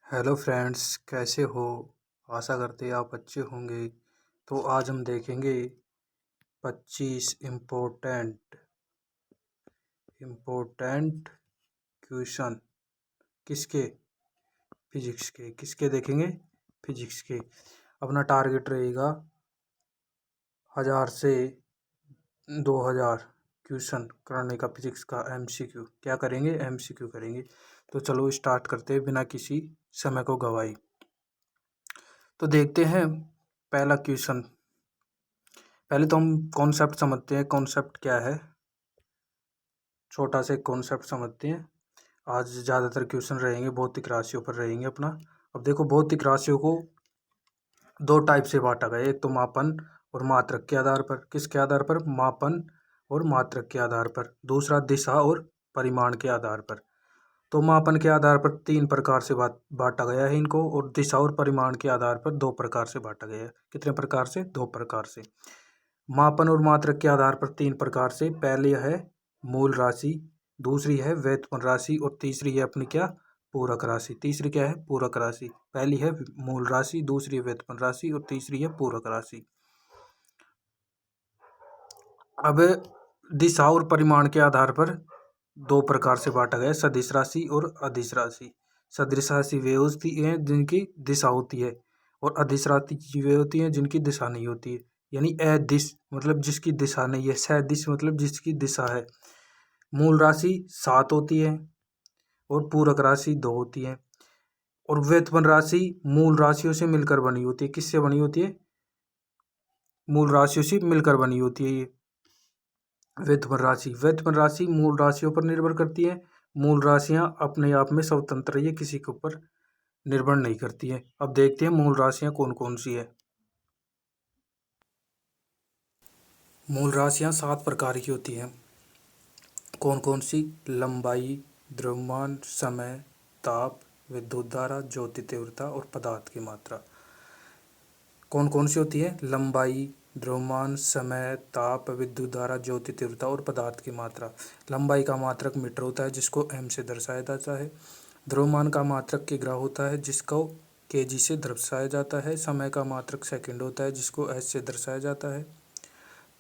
Hello friends, कैसे हो? आशा करते हैं आप अच्छे होंगे। तो आज हम देखेंगे 25 इम्पोर्टेंट क्वेश्चन। किसके? फिजिक्स के। किसके देखेंगे? फिजिक्स के। अपना टारगेट रहेगा 1000 से 2000 क्वेश्चन करने का। फिजिक्स का एमसीक्यू क्या करेंगे? एमसीक्यू करेंगे। तो चलो स्टार्ट करते हैं बिना किसी समय को गवाई। तो देखते हैं पहला क्वेश्चन। पहले तो हम कॉन्सेप्ट समझते हैं। कॉन्सेप्ट क्या है? छोटा से कॉन्सेप्ट समझते हैं। आज ज़्यादातर क्वेश्चन रहेंगे भौतिक राशियों पर रहेंगे अपना। अब देखो, भौतिक राशियों को दो टाइप से बांटा गया है। एक तो मापन और मात्रक के आधार पर। किसके आधार पर? मापन और मात्रक के आधार पर। दूसरा दिशा और परिमाण के आधार पर। तो मापन के आधार पर तीन प्रकार से बांटा गया है इनको, और दिशा और परिमाण के आधार पर दो प्रकार से बांटा गया है। कितने प्रकार से? दो प्रकार से। मापन और मात्रक के आधार पर तीन प्रकार से। पहली है मूल राशि, दूसरी है व्युत्पन्न राशि, और तीसरी है अपनी क्या? पूरक राशि। तीसरी क्या है? पूरक राशि। पहली है मूल राशि, दूसरी है व्युत्पन्न राशि, और तीसरी है पूरक राशि। अब दिशा और परिमाण के आधार पर दो प्रकार से बांटा गया है, सदिश राशि और अदिश राशि। सदिश राशि वे होती है जिनकी दिशा होती है, और अदिश राशि वे होती है जिनकी दिशा नहीं होती है। यानी अदिश मतलब जिसकी दिशा नहीं है, सदिश मतलब जिसकी दिशा है। मूल राशि 7 होती है और पूरक राशि 2 होती है। और व्युत्पन्न राशि मूल राशियों से मिलकर बनी होती है। किससे बनी होती है? मूल राशियों से मिलकर बनी होती है ये व्युत्पन्न राशि। व्युत्पन्न राशि मूल राशियों पर निर्भर करती है। मूल राशियां अपने आप में स्वतंत्र है, ये किसी के ऊपर निर्भर नहीं करती है। अब देखते हैं मूल राशियां कौन कौन सी है। मूल राशियां 7 प्रकार की होती हैं। कौन कौन सी? लंबाई, द्रव्यमान, समय, ताप, विद्युत धारा, ज्योति तीव्रता और पदार्थ की मात्रा। कौन कौन सी होती है? लंबाई, द्रव्यमान, समय, ताप, विद्युत धारा, ज्योति तीव्रता और पदार्थ की मात्रा। लंबाई का मात्रक मीटर होता है जिसको एम से दर्शाया जाता है। द्रव्यमान का मात्रक किग्रा होता है जिसको केजी से दर्शाया जाता है। समय का मात्रक सेकंड होता है जिसको एस से दर्शाया जाता है।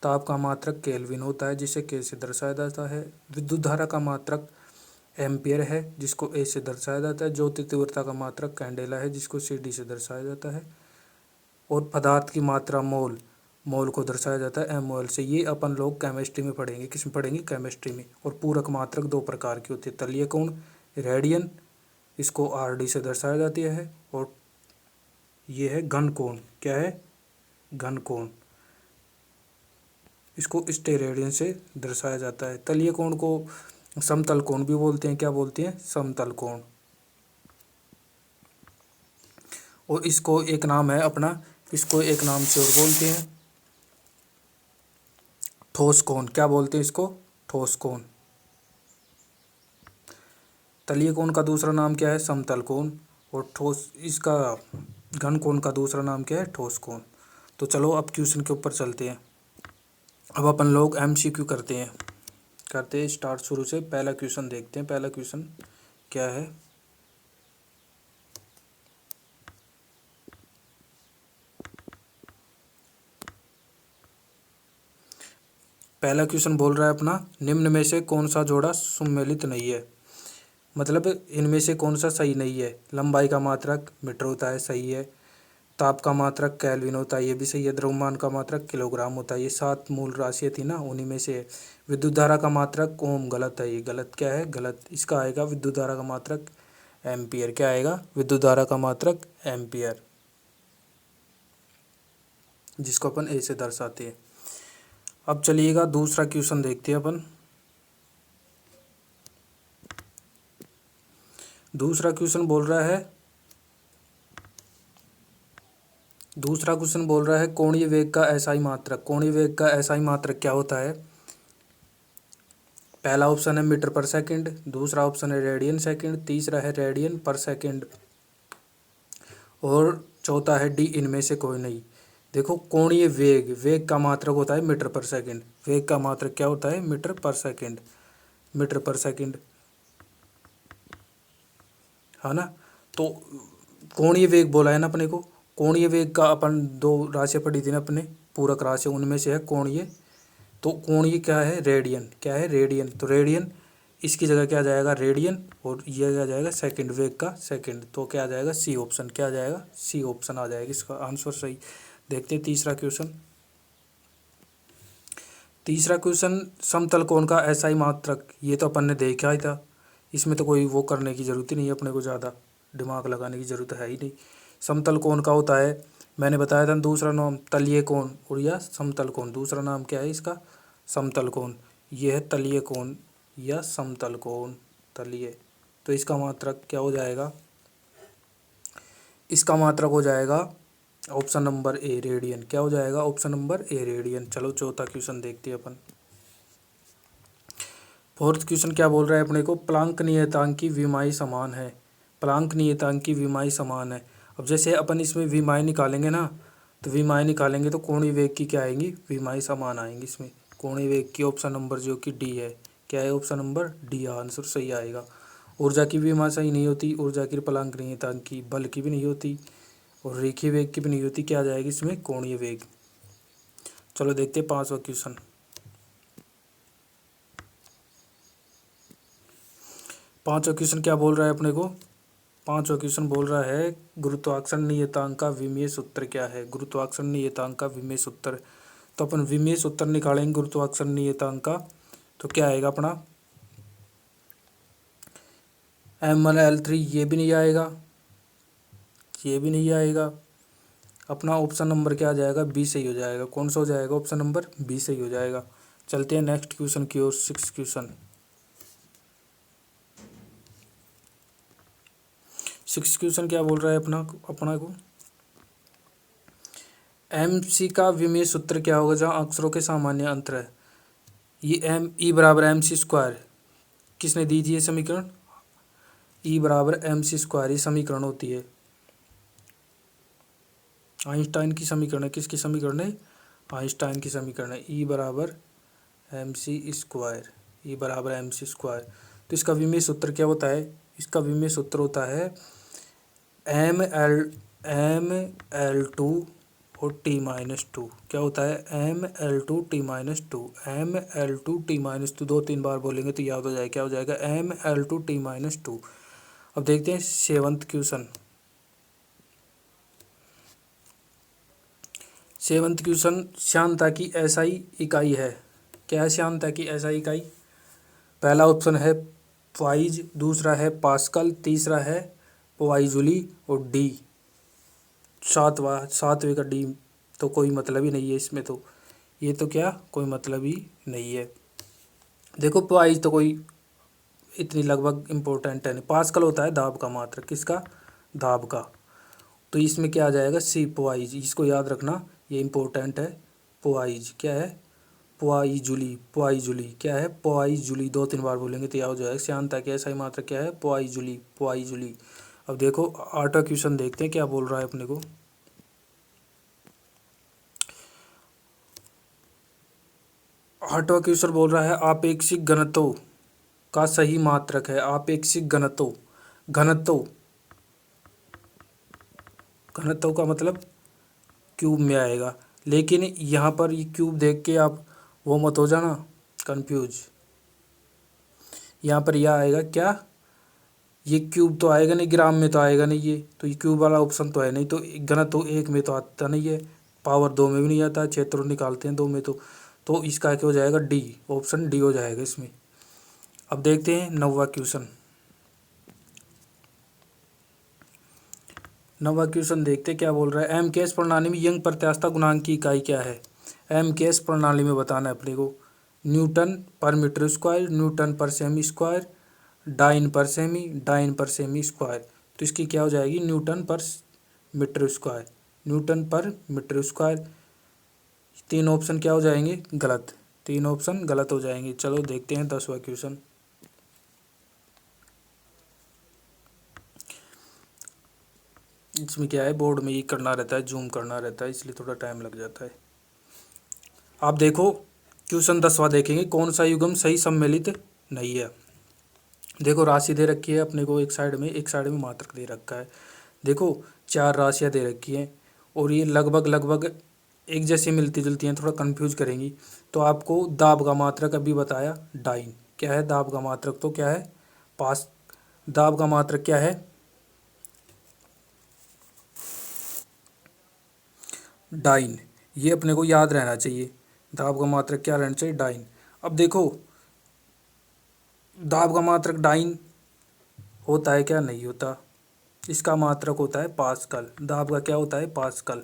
ताप का मात्रक केल्विन होता है जिसे के से दर्शाया जाता है। विद्युत धारा का मात्रक एम्पियर है जिसको ए से दर्शाया जाता है। ज्योति तीव्रता का मात्रक कैंडेला है जिसको सी डी से दर्शाया जाता है। और पदार्थ की मात्रा मोल, मोल को दर्शाया जाता है एमओएल से। ये अपन लोग केमिस्ट्री में पढ़ेंगे। किस में पढ़ेंगे? केमिस्ट्री में। और पूरक मात्रक दो प्रकार की होती है, तलीय कोण, रेडियन, इसको आर डी से दर्शाया जाती है। और ये है घन कोण। क्या है? घन कोण, इसको स्टेरेडियन से दर्शाया जाता है। तलीय कोण को समतल कोण भी बोलते हैं। क्या बोलते हैं? समतल कोण। और इसको एक नाम है अपना, इसको एक नाम से और बोलते हैं ठोस कोण। क्या बोलते हैं इसको? ठोस कोण। तलीय कोण का दूसरा नाम क्या है? समतल कोण। और ठोस, इसका घन कोण का दूसरा नाम क्या है? ठोस कोण। तो चलो अब क्वेश्चन के ऊपर चलते हैं। अब अपन लोग एमसीक्यू करते हैं स्टार्ट शुरू से। पहला क्वेश्चन देखते हैं। पहला क्वेश्चन क्या है? पहला क्वेश्चन बोल रहा है अपना, निम्न में से कौन सा जोड़ा सुमेलित नहीं है? मतलब इनमें से कौन सा सही नहीं है? लंबाई का मात्रक मीटर होता है, सही है। ताप का मात्रक केल्विन होता है, ये भी सही है। द्रव्यमान का मात्रक किलोग्राम होता है, ये 7 मूल राशियाँ थी ना, उन्हीं में से है। विद्युत धारा का मात्रक ओम, गलत है। ये गलत क्या है? गलत। इसका आएगा विद्युत धारा का मात्रक एम्पियर। क्या आएगा? विद्युत धारा का मात्रक एम्पियर, जिसको अपन ए से दर्शाते हैं। अब चलिएगा दूसरा क्वेश्चन देखते हैं अपन। दूसरा क्वेश्चन बोल रहा है, कोणीय वेग का एसआई मात्रक। कोणीय वेग का एसआई मात्रक क्या होता है? पहला ऑप्शन है मीटर पर सेकंड, दूसरा ऑप्शन है रेडियन सेकंड, तीसरा है रेडियन पर सेकंड, और चौथा है डी, इनमें से कोई नहीं। देखो, कोणीय वेग, वेग का मात्रक होता है मीटर पर सेकंड। वेग का मात्रक क्या होता है? मीटर पर सेकंड। मीटर पर सेकंड, है ना? तो कोणीय वेग बोला है ना अपने को। कोणीय वेग का अपन दो राशियाँ पढ़ी थी ना अपने, पूरक राशि, उनमें से है कोणीय। तो कोणीय क्या है, रेडियन, क्या है रेडियन। तो रेडियन, इसकी जगह क्या आ जाएगा रेडियन, और ये क्या आ जाएगा सेकंड, वेग का सेकंड। तो क्या आ जाएगा सी ऑप्शन, क्या आ जाएगा सी ऑप्शन आ जाएगा इसका आंसर सही। देखते हैं तीसरा क्वेश्चन। तीसरा क्वेश्चन, समतल कोण का एसआई मात्रक। ये तो अपन ने देखा ही था, इसमें तो कोई वो करने की जरूरत ही नहीं है, अपने को ज़्यादा दिमाग लगाने की जरूरत है ही नहीं। समतल कोण का होता है, मैंने बताया था दूसरा नाम तलीय कोण और या समतल कोण। दूसरा नाम क्या है इसका, समतल कोण। यह है तलीय कोण या समतल कोण, तलीय। तो इसका मात्रक क्या हो जाएगा, इसका मात्रक हो जाएगा ऑप्शन नंबर ए, रेडियन। क्या हो जाएगा ऑप्शन नंबर ए, रेडियन। चलो चौथा क्वेश्चन देखते हैं अपन। फोर्थ क्वेश्चन क्या बोल रहा है अपने को, प्लांक नियतांक की विमाई समान है। प्लांक नियतांक की विमाई समान है। अब जैसे अपन इसमें विमाई निकालेंगे ना, तो विमाई निकालेंगे तो कोणीय वेग की क्या आएंगी, विमाई समान आएंगी इसमें। कोणीय वेग की ऑप्शन नंबर जो कि डी है, क्या है ऑप्शन नंबर डी, आंसर सही आएगा। ऊर्जा की विमाई सही नहीं होती, ऊर्जा की प्लांक नियतांक की, बल की भी नहीं होती, और रेखीय वेग की भी नहीं होती। क्या आ जाएगी इसमें, कोणीय वेग। चलो देखते हैं पांचवा क्वेश्चन। पांचवा क्वेश्चन क्या बोल रहा है अपने को, पांचवा क्वेश्चन बोल रहा है गुरुत्वाकर्षण नियतांक का विमीय सूत्र क्या है। गुरुत्वाकर्षण नियतांक का विमीय सूत्र, तो अपन विमीय सूत्र निकालेंगे गुरुत्वाकर्षण नियतांक का। तो क्या आएगा अपना, M1L3, ये भी नहीं आएगा, ये भी नहीं आएगा। अपना ऑप्शन नंबर क्या आ जाएगा, बी सही हो जाएगा। कौन सा हो जाएगा, ऑप्शन नंबर बी सही हो जाएगा। चलते हैं नेक्स्ट क्वेश्चन की ओर, सिक्स क्वेश्चन। सिक्स क्वेश्चन क्या बोल रहा है अपना को, एम सी का विमीय सूत्र क्या होगा जहाँ अक्षरों के सामान्य अंतर है। ये एम ई बराबर एम सी स्क्वायर, किसने दी थी ये समीकरण, ई बराबर एम सी स्क्वायर, ये समीकरण होती है आइंस्टाइन की समीकरण है। किसकी समीकरण है, आइंस्टाइन की समीकरण है। ई बराबर एम सी स्क्वायर, ई बराबर एम सी स्क्वायर। तो इसका विमीय सूत्र क्या होता है, इसका विमीय सूत्र होता है M L2 और T-2। क्या होता है, ML2 T-2, ML2 T-2, 2-3 बार बोलेंगे तो याद हो जाएगा। क्या हो जाएगा, ML2 T-2। अब देखते हैं सेवंथ क्वेश्चन। सेवंथ क्वेश्चन, श्यानता की एसआई इकाई है। क्या है श्यानता की एसआई इकाई, पहला ऑप्शन है पाइज, दूसरा है पास्कल, तीसरा है पॉइजूली, और डी सातवें का डी तो कोई मतलब ही नहीं है इसमें। तो ये तो क्या कोई मतलब ही नहीं है। देखो पॉइज तो कोई इतनी लगभग इम्पोर्टेंट है नहीं। पास्कल होता है दाब का मात्रक, किसका, दाब का। तो इसमें क्या आ जाएगा, सी पॉइज, इसको याद रखना, ये इम्पोर्टेंट है। पॉइज क्या है, पॉइजूली, पॉइजूली क्या है, पॉइजूली, 2-3 बार बोलेंगे तो याद हो जाएगा। श्यानता की एसआई मात्रक क्या है, पॉइजूली, पॉइजूली। अब देखो आठवां क्वेश्चन देखते हैं क्या बोल रहा है अपने को। आठवां क्वेश्चन बोल रहा है आपेक्षिक घनत्व का सही मात्रक है। आपेक्षिक घनत्व, घनत्व, घनत्व का मतलब क्यूब में आएगा, लेकिन यहाँ पर ये क्यूब देख के आप वो मत हो जाना कंफ्यूज। यहाँ पर यह आएगा क्या, ये क्यूब तो आएगा नहीं, ग्राम में तो आएगा नहीं, ये तो ये क्यूब वाला ऑप्शन तो है नहीं। तो घनत्व 1 में तो आता नहीं है, पावर 2 में भी नहीं आता, क्षेत्र निकालते हैं 2 में। तो इसका क्या हो जाएगा, डी, ऑप्शन डी हो जाएगा इसमें। अब देखते हैं नौवां क्वेश्चन। नौवां क्वेश्चन देखते क्या बोल रहा है, एम के एस प्रणाली में यंग प्रत्यास्थता गुणांक की इकाई क्या है। एम के एस प्रणाली में बताना है अपने को, न्यूटन पर मीटर स्क्वायर, न्यूटन पर सेमी स्क्वायर, डाइन पर सेमी, डाइन पर सेमी स्क्वायर। तो इसकी क्या हो जाएगी, न्यूटन पर मीटर स्क्वायर, न्यूटन पर मीटर स्क्वायर। तीन ऑप्शन क्या हो जाएंगे, गलत, तीन ऑप्शन गलत हो जाएंगे। चलो देखते हैं 10वां क्वेश्चन। इसमें क्या है, बोर्ड में ये करना रहता है, जूम करना रहता है, इसलिए थोड़ा टाइम लग जाता है। आप देखो क्वेश्चन 10वां देखेंगे, कौन सा युग्म सही सम्मिलित नहीं है। देखो राशि दे रखी है अपने को एक साइड में, एक साइड में मात्रक दे रखा है। देखो 4 राशियाँ दे रखी हैं और ये लगभग लगभग एक जैसी मिलती जुलती हैं, थोड़ा कंफ्यूज करेंगी। तो आपको दाब का मात्रक अभी बताया डाइन। क्या है दाब का मात्रक? तो क्या है पास। दाब का मात्रक क्या है? डाइन। ये अपने को याद रहना चाहिए। दाब का मात्रक क्या रहना चाहिए? डाइन। अब देखो दाब का मात्रक डाइन होता है क्या? नहीं होता। इसका मात्रक होता है पास्कल। दाब का क्या होता है? पास्कल।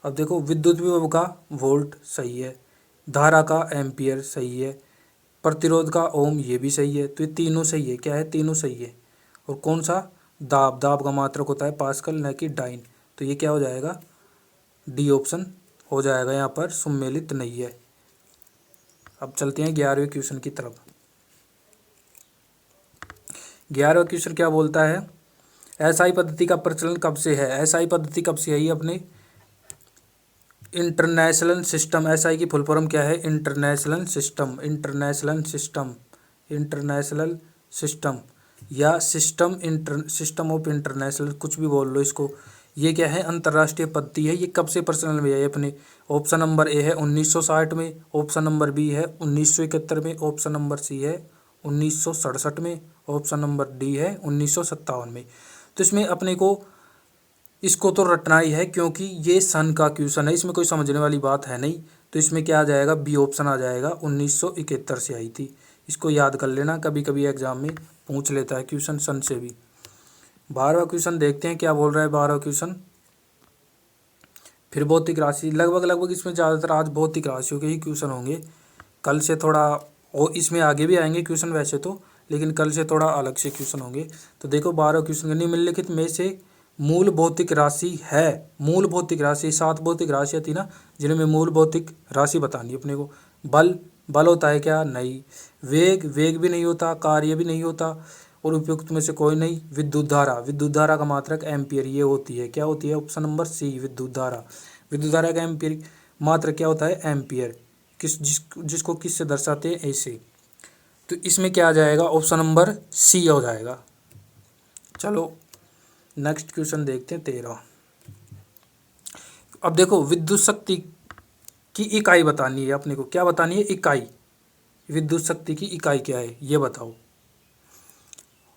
अब देखो विद्युत विभव का वोल्ट सही है, धारा का एम्पियर सही है, प्रतिरोध का ओम ये भी सही है। तो ये तीनों सही है। क्या है? तीनों सही है। और कौन सा? दाब। दाब का मात्रक होता है पास्कल, न कि डाइन। तो ये क्या हो जाएगा? डी ऑप्शन हो जाएगा, यहाँ पर सम्मिलित नहीं है। अब चलते हैं 11वें क्वेश्चन की तरफ। 11वां क्वेश्चन क्या बोलता है? एसआई पद्धति का प्रचलन कब से है? एसआई पद्धति कब से है? ये अपने इंटरनेशनल सिस्टम। एसआई की फुल फॉर्म क्या है? International system. International system. International system या सिस्टम ऑफ इंटरनेशनल, कुछ भी बोल लो इसको। ये क्या है? अंतर्राष्ट्रीय पद्धति है। ये कब से प्रचलन में है? अपने ऑप्शन नंबर ए है 1960 में, ऑप्शन नंबर बी है 1971 में, ऑप्शन नंबर सी है 1967 में, ऑप्शन नंबर डी है 1957 में। तो इसमें अपने को इसको तो रटना ही है, क्योंकि ये सन का क्वेश्चन है, इसमें कोई समझने वाली बात है नहीं। तो इसमें क्या आ जाएगा? बी ऑप्शन आ जाएगा। 1971 से आई थी। इसको याद कर लेना, कभी कभी एग्जाम में पूछ लेता है क्वेश्चन सन से भी। 12वां क्वेश्चन देखते हैं क्या बोल रहा है। 12वां क्वेश्चन फिर भौतिक राशि। लगभग लगभग इसमें ज़्यादातर आज भौतिक राशियों के ही क्वेश्चन होंगे। कल से थोड़ा और इसमें आगे भी आएंगे क्वेश्चन वैसे तो, लेकिन कल से थोड़ा अलग से क्वेश्चन होंगे। तो देखो 12 क्वेश्चन, निम्नलिखित में से मूल भौतिक राशि है। मूल भौतिक राशि 7 भौतिक राशियाँ थी ना, जिनमें मूल भौतिक राशि बतानी है अपने को। बल। बल होता है क्या? नहीं। वेग। वेग भी नहीं होता। कार्य भी नहीं होता। और उपयुक्त में से कोई नहीं। विद्युत धारा। विद्युत धारा का मात्रक एम्पियर ये होती है। क्या होती है? ऑप्शन नंबर सी विद्युत धारा। विद्युत धारा का एम्पियर मात्रक क्या होता है? एम्पियर। जिसको किस से दर्शाते हैं? ऐसे। तो इसमें क्या आ जाएगा? ऑप्शन नंबर सी हो जाएगा। चलो नेक्स्ट क्वेश्चन देखते हैं 13। अब देखो विद्युत शक्ति की इकाई बतानी है अपने को। क्या बतानी है? इकाई। विद्युत शक्ति की इकाई क्या है ये बताओ।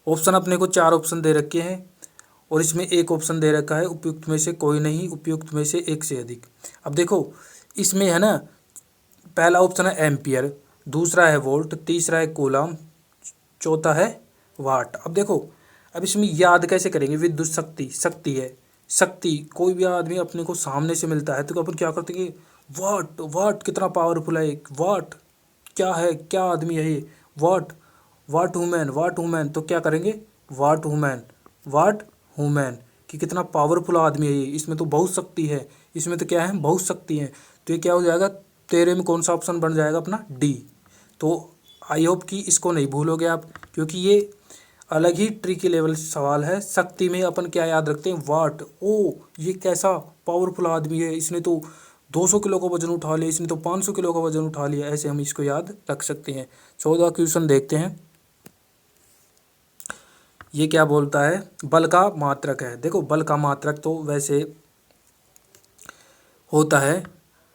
ऑप्शन अपने को 4 ऑप्शन दे रखे हैं और इसमें एक ऑप्शन दे रखा है उपयुक्त में से कोई नहीं, उपयुक्त में से एक से अधिक। अब देखो इसमें है ना, पहला ऑप्शन है एम्पियर, दूसरा है वोल्ट, तीसरा है कूलम, चौथा है वाट। अब देखो अब इसमें याद कैसे करेंगे? विद्युत शक्ति, शक्ति है, शक्ति कोई भी आदमी अपने को सामने से मिलता है तो अपन क्या करते हैं? वाट। वाट कितना पावरफुल है एक वाट। क्या है? क्या आदमी है ये? वाट। वाट वुमेन। वाट वुमेन। तो क्या करेंगे? वाट वुमेन। वाट वुमेन कि कितना पावरफुल आदमी है ये। इसमें तो बहुत शक्ति है। इसमें तो क्या है? बहुत शक्ति है। तो ये क्या हो जाएगा? 13 में कौन सा ऑप्शन बन जाएगा अपना? डी। तो आई होप कि इसको नहीं भूलोगे आप, क्योंकि ये अलग ही ट्रिकी लेवल सवाल है। शक्ति में अपन क्या याद रखते हैं? वाट। ओ ये कैसा पावरफुल आदमी है, इसने तो 200 किलो का वजन उठा लिया, इसने तो 500 किलो का वजन उठा लिया। ऐसे हम इसको याद रख सकते हैं। 14 क्वेश्चन देखते हैं। ये क्या बोलता है? बल का मात्रक है। देखो बल का मात्रक तो वैसे होता है,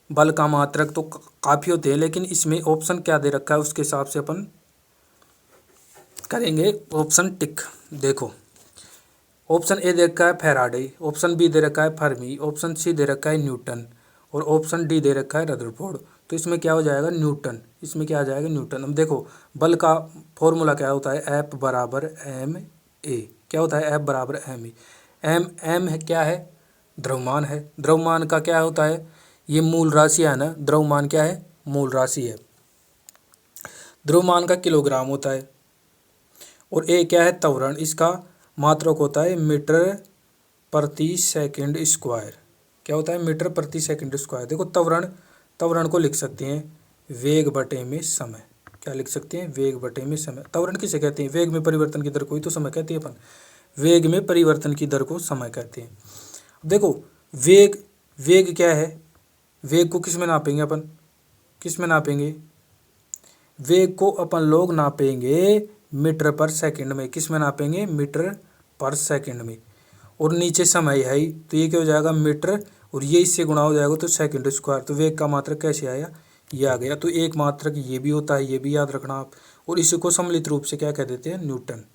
बल का मात्रक तो काफ़ी होते हैं, लेकिन इसमें ऑप्शन क्या दे रखा है उसके हिसाब से अपन करेंगे ऑप्शन टिक। देखो ऑप्शन ए दे रखा है फैराडे, ऑप्शन बी दे रखा है फर्मी, ऑप्शन सी दे रखा है न्यूटन और ऑप्शन डी दे रखा है रदरफोर्ड। तो इसमें क्या हो जाएगा? न्यूटन। इसमें क्या आ जाएगा? न्यूटन। अब देखो बल का फॉर्मूला क्या होता है? एफ बराबर एम ए। क्या होता है? एफ बराबर एम ए। एम एम है क्या है? द्रव्यमान है। द्रव्यमान का क्या होता है? ये मूल राशि है ना, द्रव्यमान क्या है? मूल राशि है। द्रव्यमान का किलोग्राम होता है। और ए क्या है? त्वरण। इसका मात्रक होता है मीटर प्रति सेकंड स्क्वायर। क्या होता है? मीटर प्रति सेकंड स्क्वायर। देखो त्वरण, त्वरण को लिख सकते हैं वेग बटे में समय। क्या लिख सकते हैं? वेग बटे में समय। त्वरण किसे कहते हैं? वेग में परिवर्तन की दर को ही तो समय कहते हैं अपन। वेग में परिवर्तन की दर को समय कहते हैं। देखो वेग, वेग क्या है? वेग को किस में नापेंगे अपन? किस में नापेंगे? वेग को अपन लोग नापेंगे मीटर पर सेकंड में। किस में नापेंगे? मीटर पर सेकंड में। और नीचे समय है ही, तो ये क्या हो जाएगा मीटर, और ये इससे गुणा हो जाएगा तो सेकंड स्क्वायर। तो वेग का मात्रक कैसे आया, ये आ गया। तो एक मात्रक ये भी होता है, ये भी याद रखना आप। और इसको सम्मिलित रूप से क्या कह देते हैं, न्यूटन,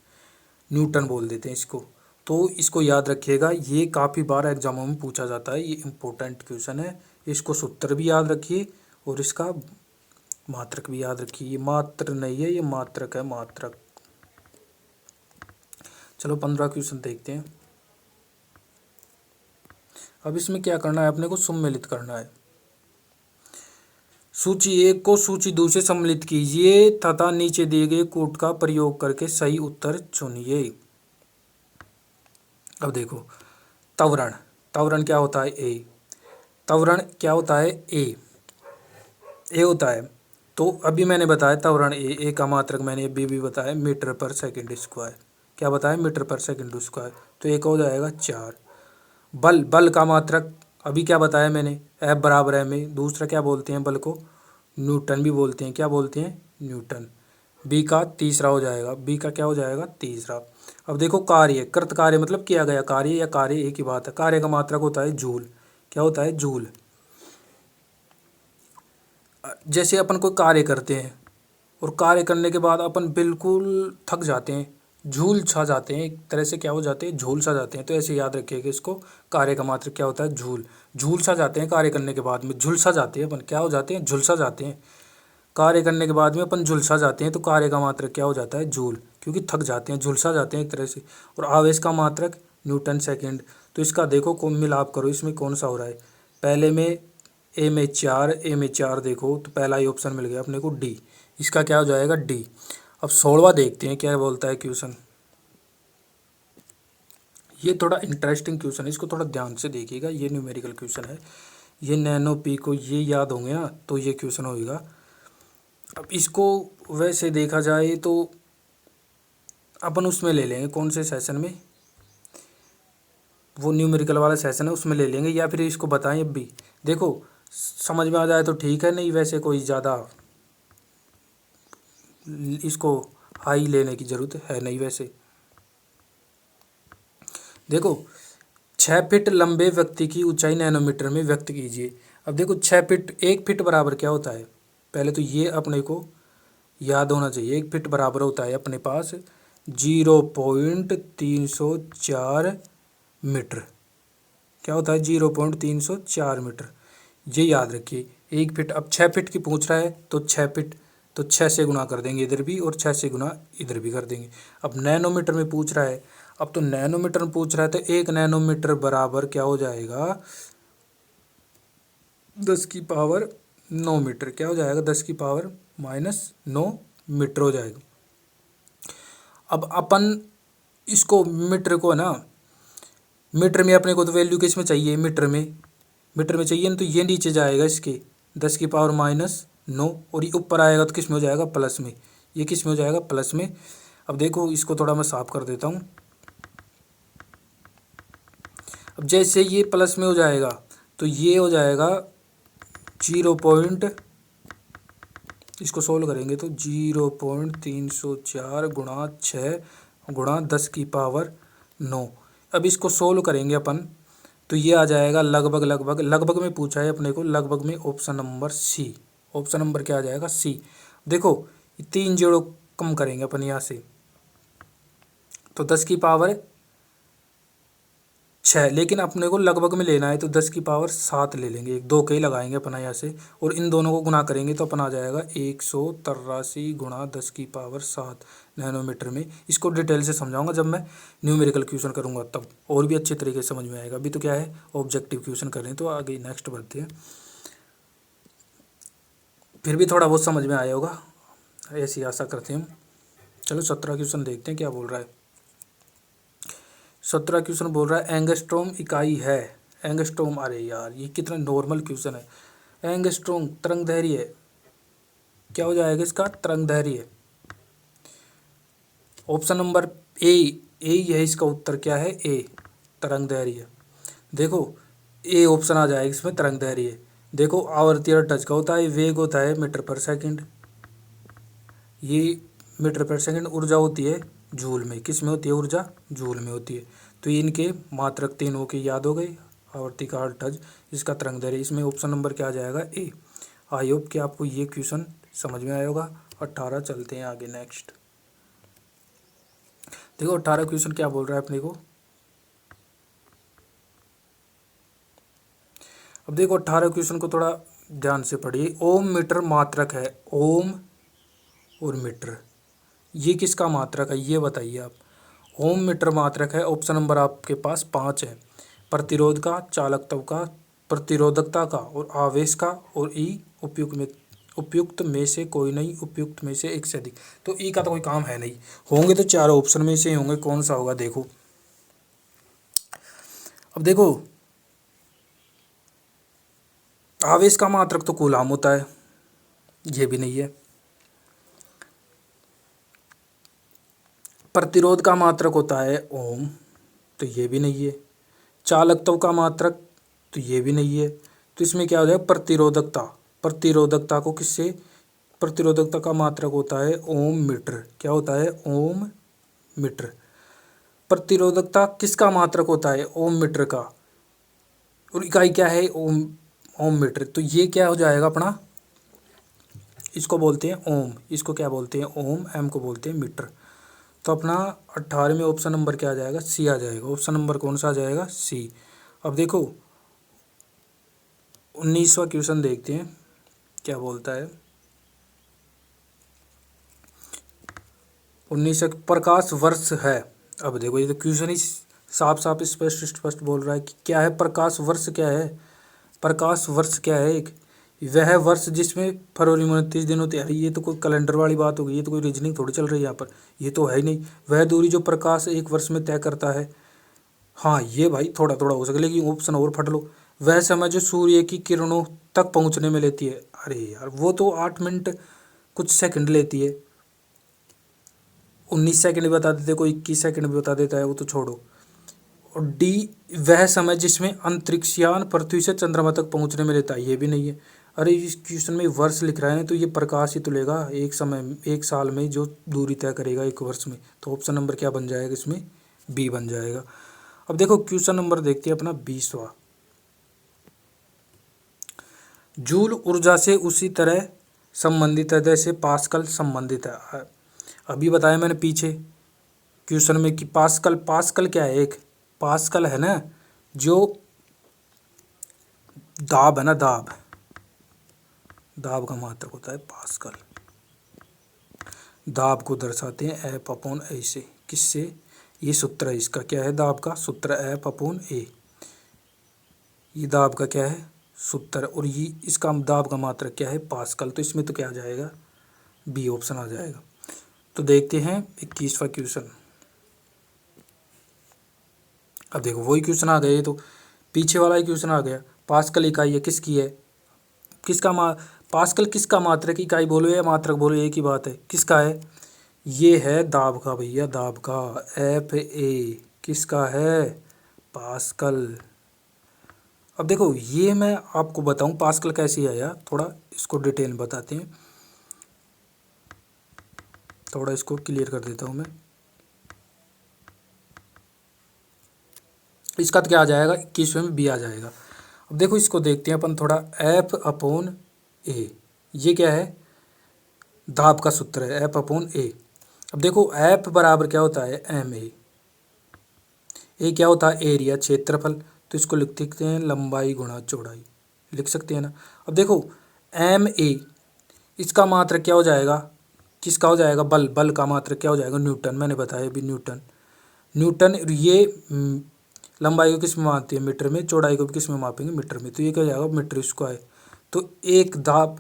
न्यूटन बोल देते हैं इसको। तो इसको याद रखिएगा, ये काफ़ी बार एग्जामों में पूछा जाता है, ये इम्पोर्टेंट क्वेश्चन है। इसको सूत्र भी याद रखिए और इसका मात्रक भी याद रखिए। ये मात्र नहीं है, ये मात्रक है, मात्रक। चलो 15 क्वेश्चन देखते हैं। अब इसमें क्या करना है, अपने को सम्मिलित करना है। सूची 1 को सूची 2 से सम्मिलित कीजिए तथा नीचे दिए गए कोड का प्रयोग करके सही उत्तर चुनिए। अब देखो, त्वरण, त्वरण क्या होता है, ए। त्वरण क्या होता है, ए होता है। तो अभी मैंने बताया त्वरण ए का मात्रक मैंने अभी भी बताया मीटर पर सेकंड स्क्वायर। क्या बताया, मीटर पर सेकंड स्क्वायर। तो एक हो जाएगा 4। बल, बल का मात्रक अभी क्या बताया मैंने, F बराबर है में। दूसरा क्या बोलते हैं बल को, न्यूटन भी बोलते हैं। क्या बोलते हैं, न्यूटन। बी का तीसरा हो जाएगा, बी का क्या हो जाएगा, तीसरा। अब देखो कार्य, कृत कार्य मतलब किया गया कार्य या कार्य एक ही बात है। कार्य का मात्रक होता है जूल। क्या होता है, जूल। जैसे अपन कोई कार्य करते हैं और कार्य करने के बाद अपन बिल्कुल थक जाते हैं, झूल सा जाते हैं, एक तरह से क्या हो जाते हैं, झूल सा जाते हैं। तो ऐसे याद रखिए कि इसको कार्य का मात्रक क्या होता है, झूल। झूल सा जाते हैं कार्य करने के बाद में, झुलसा जाते हैं अपन, क्या हो जाते हैं, झुलसा जाते हैं। कार्य करने के बाद में अपन झुलसा जाते हैं, तो कार्य का मात्रक क्या हो जाता है, जूल, क्योंकि थक जाते हैं, झुलसा जाते हैं एक तरह से। और आवेश का मात्रक न्यूटन सेकेंड। तो इसका देखो कौन मिलाप करो, इसमें कौन सा हो रहा है। पहले में ए में 4, ए में 4 देखो तो पहला ही ऑप्शन मिल गया अपने को, डी। इसका क्या हो जाएगा, डी। अब 16वां देखते हैं क्या बोलता है क्वेश्चन। ये थोड़ा इंटरेस्टिंग क्वेश्चन है, इसको थोड़ा ध्यान से देखिएगा। ये न्यूमेरिकल क्वेश्चन है, ये नैनो पी को ये याद होंगे ना, तो ये क्वेश्चन होगा। अब इसको वैसे देखा जाए तो अपन उसमें ले लेंगे, कौन से सेशन में, वो न्यूमेरिकल वाला सेशन है उसमें ले लेंगे, या फिर इसको बताएं अब भी। देखो समझ में आ जाए तो ठीक है, नहीं वैसे कोई ज़्यादा इसको हाई लेने की ज़रूरत है नहीं। वैसे देखो, 6 फीट लंबे व्यक्ति की ऊंचाई नैनोमीटर में व्यक्त कीजिए। अब देखो 6 फीट, 1 फीट बराबर क्या होता है, पहले तो ये अपने को याद होना चाहिए। 1 फीट बराबर होता है अपने पास 0.304 मीटर। क्या होता है, 0.304 मीटर, ये याद रखिए। 1 फीट, अब 6 फीट की पूछ रहा है तो 6 फीट, तो 6 से गुना कर देंगे इधर भी और 6 से गुना इधर भी कर देंगे। अब नैनोमीटर में पूछ रहा है, अब तो नैनोमीटर में पूछ रहा है तो 1 नैनोमीटर बराबर क्या हो जाएगा, 10⁻9 मीटर। क्या हो जाएगा, 10⁻⁻9 मीटर हो जाएगा। अब अपन इसको मीटर को ना, मीटर में अपने को तो वैल्यू किस में चाहिए, मीटर में, मीटर में चाहिए ना, तो ये नीचे जाएगा इसके 10⁻⁻9, और ये ऊपर आएगा तो किस में हो जाएगा, प्लस में। ये किस में हो जाएगा, प्लस में। अब देखो इसको थोड़ा मैं साफ कर देता हूँ। अब जैसे ये प्लस में हो जाएगा तो ये हो जाएगा 0. इसको सोल्व करेंगे तो 0.304 गुणा 6 गुणा 10⁻9। अब इसको सोल्व करेंगे अपन तो ये आ जाएगा लगभग लगभग, लगभग में पूछा है अपने को, लगभग में option number C. Option number क्या आ जाएगा, सी। देखो 3 जीरो कम करेंगे अपन यहाँ से, तो 10⁻6, लेकिन अपने को लगभग में लेना है तो 10⁻7 ले लेंगे, 2 के ही लगाएंगे अपना यहाँ से, और इन दोनों को गुना करेंगे तो अपन आ जाएगा 183 गुणा 10⁻7 नैनोमीटर में। इसको डिटेल से समझाऊंगा जब मैं न्यूमेरिकल क्वेश्चन करूंगा, तब और भी अच्छे तरीके से समझ में आएगा। अभी तो क्या है, ऑब्जेक्टिव क्वेश्चन कर रहे हैं, तो आगे नेक्स्ट बढ़ते हैं। फिर भी थोड़ा बहुत समझ में आया होगा, ऐसी आशा करते हैं हम। चलो 17 क्वेश्चन देखते हैं क्या बोल रहा है। 17 क्वेश्चन बोल रहा है एंगस्ट्रॉम इकाई है। एंगस्ट्रॉम, अरे यार ये कितना नॉर्मल क्वेश्चन है। एंगस्ट्रॉम तरंग दैर्घ्य, क्या हो जाएगा इसका, तरंग दैर्घ्य। ऑप्शन नंबर ए, ही है इसका उत्तर, क्या है, ए, तरंग दैर्घ्य। देखो ए ऑप्शन आ जाएगा इसमें, तरंग दैर्घ्य। देखो आवर्ती और टच का होता है, वेग होता है मीटर पर सेकंड, ये मीटर पर सेकंड। ऊर्जा होती है जूल में, किस में होती है ऊर्जा, जूल में होती है। तो इनके मात्रक तीनों के याद हो गए, आवर्तिकाल टज इसका तरंग दैर्घ्य। इसमें ऑप्शन नंबर क्या आ जाएगा, ए। आई होप कि आपको ये क्वेश्चन समझ में आया होगा। 18 चलते हैं आगे नेक्स्ट। देखो 18 क्वेश्चन क्या बोल रहा है अपने को। अब देखो 18 क्वेश्चन को थोड़ा ध्यान से पढ़िए। ओम मीटर मात्रक है, ओम और मीटर ये किसका मात्रक है ये बताइए आप। ओम मीटर मात्रक है, ऑप्शन नंबर आपके पास 5 है। प्रतिरोध का, प्रतिरोधकता का और आवेश का और ई उपयुक्त में से कोई नहीं, उपयुक्त में से एक से अधिक। तो ई का तो कोई काम है नहीं, होंगे तो चारों ऑप्शन में से होंगे, कौन सा होगा देखो। अब देखो आवेश का मात्रक तो कूलाम होता है, ये भी नहीं है। प्रतिरोध का मात्रक होता है ओम, तो ये भी नहीं है। चालकत्व का मात्रक, तो ये भी नहीं है। तो इसमें क्या हो जाएगा, प्रतिरोधकता। प्रतिरोधकता को किससे, प्रतिरोधकता का मात्रक होता है ओम मीटर। क्या होता है, ओम मीटर। प्रतिरोधकता किसका मात्रक होता है, ओम मीटर का, और इकाई क्या है, ओम मीटर। तो ये क्या हो जाएगा अपना, इसको बोलते हैं ओम, इसको क्या बोलते हैं ओम, एम को बोलते हैं मीटर। तो अपना 18 में ऑप्शन नंबर क्या आ जाएगा, सी आ जाएगा। ऑप्शन नंबर कौन सा आ जाएगा, सी। अब देखो 19वां क्वेश्चन देखते हैं क्या बोलता है। 19 प्रकाश वर्ष है। अब देखो ये तो क्वेश्चन ही साफ साफ स्पष्ट स्पष्ट बोल रहा है कि क्या है प्रकाश वर्ष, क्या है प्रकाश वर्ष, क्या है एक वह वर्ष जिसमें फरवरी में 29 दिन होते हैं। ये तो कोई कैलेंडर वाली बात हो गई, ये तो कोई रीजनिंग थोड़ी चल रही है यहाँ पर, ये तो है ही नहीं। वह दूरी जो प्रकाश एक वर्ष में तय करता है, हाँ ये भाई थोड़ा थोड़ा हो सके, लेकिन ऑप्शन और फट लो। वह समय जो सूर्य की किरणों तक पहुँचने में लेती है, अरे यार वो तो 8 मिनट कुछ सेकंड लेती है। 19 सेकंड भी बता देते, कोई 21 सेकंड भी बता देता है, वो तो छोड़ो। और डी वह समय जिसमें अंतरिक्षयान पृथ्वी से चंद्रमा तक पहुंचने में लेता है, ये भी नहीं है। अरे इस क्वेश्चन में वर्ष लिख रहा है तो ये प्रकाश ही तो लेगा एक समय, एक साल में जो दूरी तय करेगा एक वर्ष में। तो ऑप्शन नंबर क्या बन जाएगा इसमें, बी बन जाएगा। अब देखो क्वेश्चन नंबर देखते हैं अपना 20वां। जूल ऊर्जा से उसी तरह संबंधित है जैसे पास्कल संबंधित है। अभी बताया मैंने पीछे क्वेश्चन में कि पास्कल, पास्कल क्या है, एक पास्कल है ना जो दाब है ना, दाब, दाब का मात्रक होता है पास्कल। दाब को दर्शाते हैं एफ अपॉन ए से, किससे, ये सूत्र है इसका, क्या है दाब का सूत्र, एफ अपॉन ए। ये दाब का क्या है सूत्र, और ये इसका दाब का मात्रक क्या है पास्कल। तो इसमें तो क्या आ जाएगा, बी ऑप्शन आ जाएगा। तो देखते हैं 21वां क्वेश्चन। अब देखो वही क्वेश्चन आ गया, ये तो पीछे वाला ही क्वेश्चन आ गया। पास्कल इकाई है किसकी है, किसका पास्कल किसका मात्रक इकाई बोलो या मात्रक बोलो एक ही बात है, किसका है, ये है दाब का भैया, दाब का, एफ ए किसका है, पास्कल। अब देखो ये मैं आपको बताऊं पास्कल कैसी है यार, थोड़ा इसको डिटेल बताते हैं, थोड़ा इसको क्लियर कर देता हूं मैं। इसका तो क्या आ जाएगा, 21वें में बी आ जाएगा। अब देखो इसको देखते हैं अपन थोड़ा, एफ अपॉन ए, ये क्या है, दाब का सूत्र है एफ अपॉन ए। अब देखो एफ बराबर क्या होता है, एम ए क्या होता है, एरिया क्षेत्रफल। तो इसको लिख सकते हैं लंबाई गुणा चौड़ाई, लिख सकते हैं ना। अब देखो एम ए इसका मात्रक क्या हो जाएगा, किसका हो जाएगा, बल, बल का मात्रक क्या हो जाएगा, न्यूटन, मैंने बताया अभी न्यूटन। न्यूटन ये लंबाई को किस में मापते हैं, मीटर में, चौड़ाई को भी किस में मापेंगे, मीटर में। तो ये क्या हो जाएगा, मीटर स्क्वायर। तो एक दाब,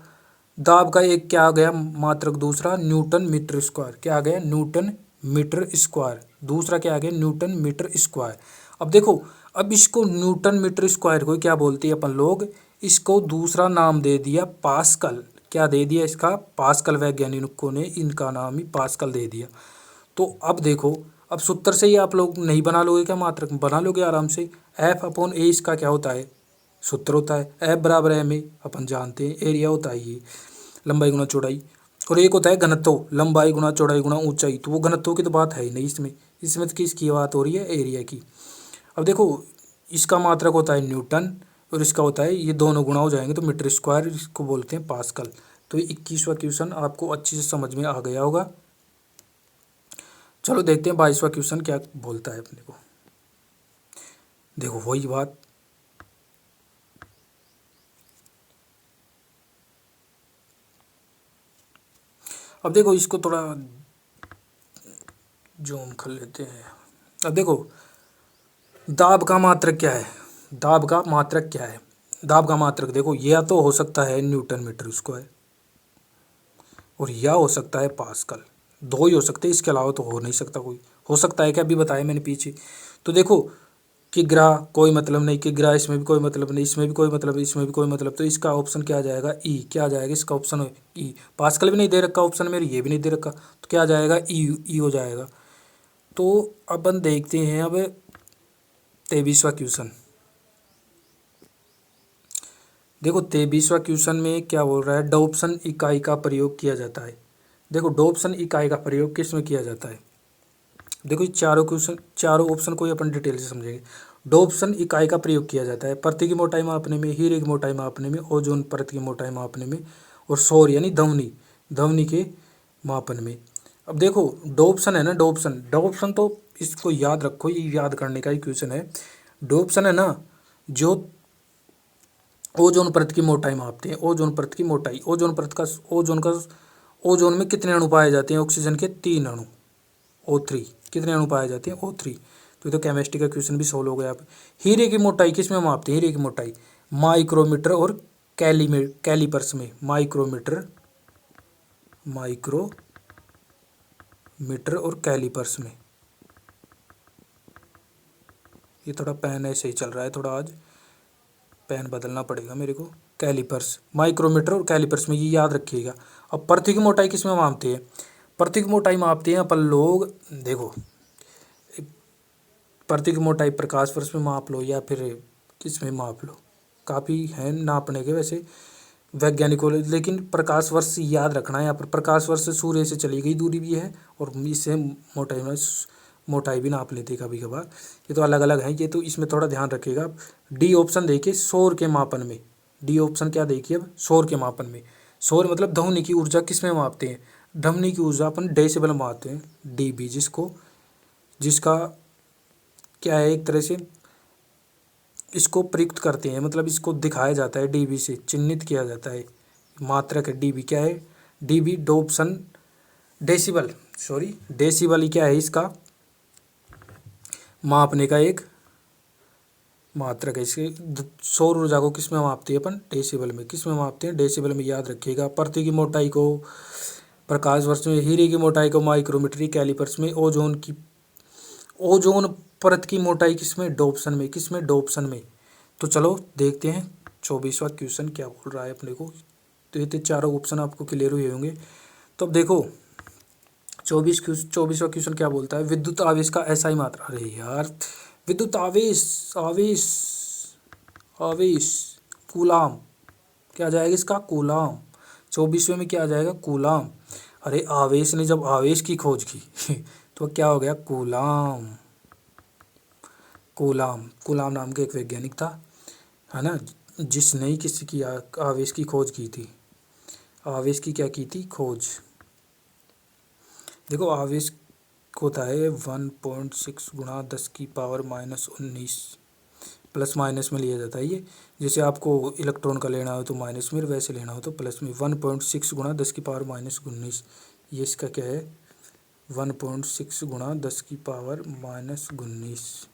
दाब का एक क्या आ गया मात्रक, दूसरा न्यूटन मीटर स्क्वायर, क्या आ गया न्यूटन मीटर स्क्वायर, दूसरा क्या आ गया न्यूटन मीटर स्क्वायर। अब देखो अब इसको न्यूटन मीटर स्क्वायर को क्या बोलते हैं अपन लोग, इसको दूसरा नाम दे दिया पास्कल, क्या दे दिया इसका, पास्कल, वैज्ञानिकों ने इनका नाम ही पास्कल दे दिया। तो अब देखो अब सूत्र से ही आप लोग नहीं बना लोगे क्या, मात्रक बना लोगे आराम से। एफ अपॉन ए इसका क्या होता है, सूत्र होता है, एफ बराबर एम ए अपन जानते हैं, एरिया होता है ये लंबाई गुना चौड़ाई, और एक होता है घनत्व, लंबाई गुना चौड़ाई गुना ऊंचाई। तो वो घनत्व की तो बात है ही नहीं इसमें, इसमें तो किसकी बात हो रही है, एरिया की। अब देखो इसका मात्रक होता है न्यूटन और इसका होता है, ये दोनों गुणा हो जाएंगे तो मीटर स्क्वायर, इसको बोलते हैं पास्कल। तो 21वां क्वेश्चन आपको अच्छे से समझ में आ गया होगा। चलो देखते हैं 22वां क्वेश्चन क्या बोलता है अपने को। देखो वही बात, अब देखो इसको थोड़ा जूम कर लेते हैं। अब देखो दाब का मात्रक क्या है, दाब का मात्रक क्या है, दाब का मात्रक देखो या तो हो सकता है न्यूटन मीटर स्क्वायर और या हो सकता है पास्कल, दो ही हो सकते हैं, इसके अलावा तो हो नहीं सकता कोई। हो सकता है क्या, अभी बताया मैंने पीछे। तो देखो किग्रा कोई मतलब नहीं, किग्रा इसमें भी कोई मतलब नहीं, इसमें भी कोई मतलब, इसमें भी कोई मतलब, तो इसका ऑप्शन क्या आ जाएगा, ई। क्या आ जाएगा इसका ऑप्शन, ई। पास्कल भी नहीं दे रखा ऑप्शन में, ये भी नहीं दे रखा, तो क्या आ जाएगा, ई, ई हो जाएगा। तो अपन देखते हैं अब 23वां क्वेश्चन। देखो 23वां क्वेश्चन में क्या बोल रहा है, डॉप्सन इकाई का प्रयोग किया जाता है। देखो डॉप्सन इकाई का प्रयोग किस में किया जाता है। देखो ये चारों क्वेश्चन, चारों ऑप्शन को ही अपन डिटेल से समझेंगे। डॉप्सन इकाई का प्रयोग किया जाता है परत की मोटाई मापने में, हीरे की मोटाई मापने में, ओजोन परत की मोटाई मापने में, और सौर यानी ध्वनि, ध्वनि के मापन में। अब देखो डॉप्सन है ना, डॉप्सन, डॉप्सन तो इसको याद रखो, ये याद करने का ही क्वेश्चन है। डॉप्सन है ना, जो ओजोन परत की मोटाई मापते हैं, ओजोन परत की मोटाई, ओजोन परत का, ओजोन में कितने अणु पाए जाते हैं, ऑक्सीजन के 3 अणु, O3। कितने अणु पाए जाते हैं, O3। तो ये तो केमिस्ट्री का क्वेश्चन भी सोल्व हो गया। आप हीरे की मोटाई किस में मापते हैं, हीरे की मोटाई माइक्रोमीटर और कैलीपर्स में, माइक्रोमीटर, माइक्रोमीटर और कैलीपर्स में। ये थोड़ा पेन ऐसे ही चल रहा है, थोड़ा आज पेन बदलना पड़ेगा मेरे को। कैलीपर्स, माइक्रोमीटर और कैलीपर्स में, ये याद रखिएगा। अब पृथ्वी की मोटाई किस में मापते हैं, पृथ्वी की मोटाई मापते हैं अपन लोग। देखो पृथ्वी की मोटाई प्रकाश वर्ष में माप लो या फिर किस में माप लो, काफ़ी है नापने के वैसे वैज्ञानिकों, लेकिन प्रकाश वर्ष याद रखना है। यहाँ पर प्रकाश वर्ष से सूर्य से चली गई दूरी भी है और इससे मोटाई में मोटाई भी नाप लेते कभी कभार, ये तो अलग अलग है, ये तो इसमें थोड़ा ध्यान रखिएगा। डी ऑप्शन देखिए सौर के मापन में, डी ऑप्शन क्या देखिए अब, सौर के मापन में। सौर मतलब ध्वनि की ऊर्जा किस में मापते हैं, ध्वनि की ऊर्जा अपन डेसिबल में मापते हैं, डीबी, जिसको, जिसका क्या है, एक तरह से इसको प्रयुक्त करते हैं, मतलब इसको दिखाया जाता है, डीबी से चिन्हित किया जाता है, मात्रक है डीबी। क्या है, डीबी डॉप्सन, डेसिबल, सॉरी डेसिबल ही क्या है, इसका मापने का एक मात्रक है। इसके सौर ऊर्जा को किस में मापते हैं अपन, डेसिबल में। किस में मापते हैं, डेसिबल में, याद रखिएगा। पृथ्वी की मोटाई को प्रकाश वर्ष में, हीरे की मोटाई को माइक्रोमीटर, कैलीपर्स में, ओजोन की, ओजोन परत की मोटाई किस में, डॉप्सन में। किस में, डॉप्सन में। तो चलो देखते हैं 24वां क्वेश्चन क्या बोल रहा है अपने को। तो ये चारों ऑप्शन आपको क्लियर हुए होंगे। तो अब देखो 24वां क्वेश्चन क्या बोलता है, विद्युत आवेश का एसआई मात्रा, अरे यार विद्युत आवेश, आवेश, आवेश, कूलाम, क्या आ जाएगा इसका, कूलाम। 24वें में क्या आ जाएगा, कूलाम। अरे आवेश ने जब आवेश की खोज की तो क्या हो गया, कूलाम। कूलाम, कूलाम नाम के एक वैज्ञानिक था, है ना, जिसने किसी की आवेश की खोज की थी, आवेश की क्या की थी, खोज। देखो आवेश होता है 1.6 गुणा 10⁻⁻19, प्लस माइनस में लिया जाता है ये। जैसे आपको इलेक्ट्रॉन का लेना हो तो माइनस में, वैसे लेना हो तो प्लस में। 1.6 गुणा 10⁻⁻19, ये इसका क्या है, 1.6 गुणा 10⁻⁻19।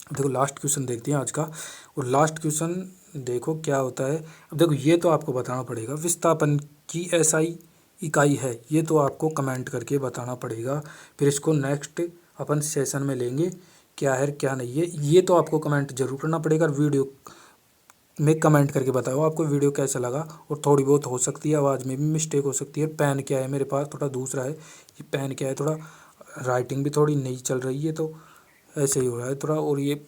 देखो लास्ट क्वेश्चन देखते हैं आज का, और लास्ट क्वेश्चन देखो क्या होता है। अब देखो ये तो आपको बताना पड़ेगा, विस्थापन की एसआई इकाई है, ये तो आपको कमेंट करके बताना पड़ेगा। फिर इसको नेक्स्ट अपन सेशन में लेंगे, क्या है क्या नहीं है, ये तो आपको कमेंट जरूर करना पड़ेगा। वीडियो में कमेंट करके बताओ आपको वीडियो कैसा लगा, और थोड़ी बहुत हो सकती है आवाज़ में भी मिस्टेक हो सकती है। पेन क्या है मेरे पास थोड़ा दूसरा है, ये पेन क्या है, थोड़ा राइटिंग भी थोड़ी नहीं चल रही है, तो ऐसे ही हो रहा है थोड़ा। और ये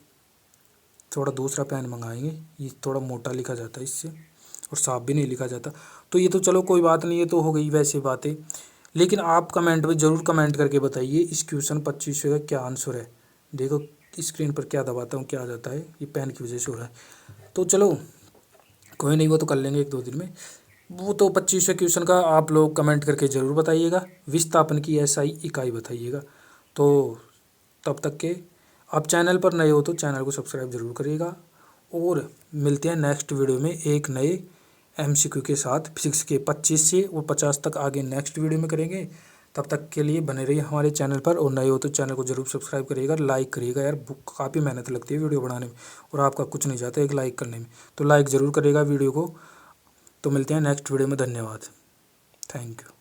थोड़ा दूसरा पेन मंगाएंगे, ये थोड़ा मोटा लिखा जाता है इससे, और साफ भी नहीं लिखा जाता। तो ये तो चलो कोई बात नहीं, ये तो हो गई वैसे बातें। लेकिन आप कमेंट में ज़रूर कमेंट करके बताइए इस क्वेश्चन 2500 का क्या आंसर है। देखो स्क्रीन पर क्या दबाता हूँ क्या आ जाता है, ये पेन की वजह से हो रहा है। तो चलो कोई नहीं, वो तो कर लेंगे 1-2 दिन में। वो तो 2500 क्वेश्चन का आप लोग कमेंट करके ज़रूर बताइएगा, विस्थापन की एसआई इकाई बताइएगा। तो तब तक के आप चैनल पर नए हो तो चैनल को सब्सक्राइब जरूर करिएगा, और मिलते हैं नेक्स्ट वीडियो में एक नए एमसीक्यू के साथ। फिजिक्स के 25 से और 50 तक आगे नेक्स्ट वीडियो में करेंगे। तब तक के लिए बने रहिए हमारे चैनल पर, और नए हो तो चैनल को जरूर सब्सक्राइब करिएगा, लाइक करिएगा। यार काफ़ी मेहनत लगती है वीडियो बनाने में, और आपका कुछ नहीं जाता एक लाइक करने में, तो लाइक ज़रूर करिएगा वीडियो को। तो मिलते हैं नेक्स्ट वीडियो में, धन्यवाद, थैंक यू।